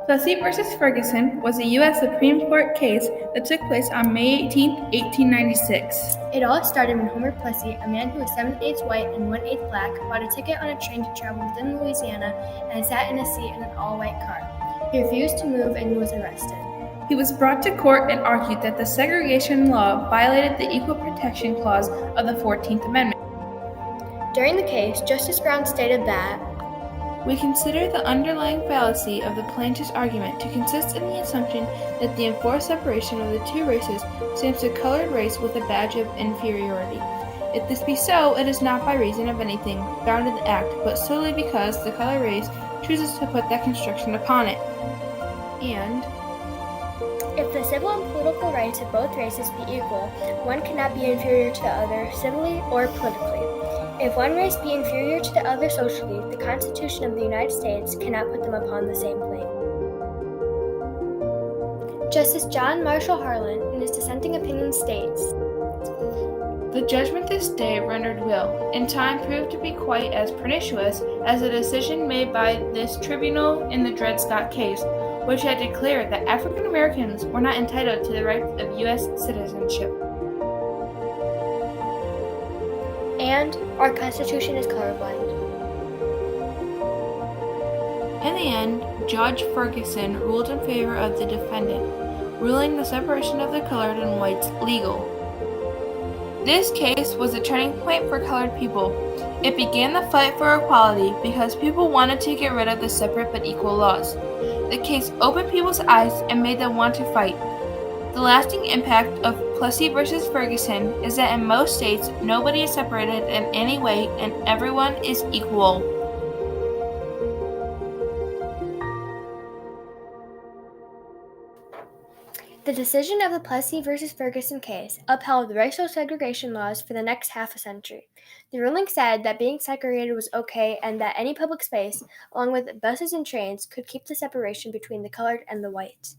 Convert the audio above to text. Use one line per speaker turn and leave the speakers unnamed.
Plessy versus Ferguson was a U.S. Supreme Court case that took place on May 18, 1896.
It all started when Homer Plessy, a man who was 7/8 white and 1/8 black, bought a ticket on a train to travel within Louisiana and sat in a seat in an all-white car. He refused to move and was arrested.
He was brought to court and argued that the segregation law violated the Equal Protection Clause of the 14th Amendment.
During the case, Justice Brown stated that
we consider the underlying fallacy of the plaintiff's argument to consist in the assumption that the enforced separation of the two races stamps the colored race with a badge of inferiority. If this be so, it is not by reason of anything found in the act, but solely because the colored race chooses to put that construction upon it. And
if the civil and political rights of both races be equal, one cannot be inferior to the other civilly or politically. If one race be inferior to the other socially, the Constitution of the United States cannot put them upon the same plane. Justice John Marshall Harlan, in his dissenting opinion, states,
the judgment this day rendered will, in time, prove to be quite as pernicious as the decision made by this tribunal in the Dred Scott case, which had declared that African Americans were not entitled to the rights of U.S. citizenship.
And our Constitution is colorblind.
In the end, Judge Ferguson ruled in favor of the defendant, ruling the separation of the colored and whites legal. This case was a turning point for colored people. It began the fight for equality because people wanted to get rid of the separate but equal laws. The case opened people's eyes and made them want to fight. The lasting impact of Plessy versus Ferguson is that in most states, nobody is separated in any way and everyone is equal.
The decision of the Plessy versus Ferguson case upheld the racial segregation laws for the next half a century. The ruling said that being segregated was okay and that any public space, along with buses and trains, could keep the separation between the colored and the white.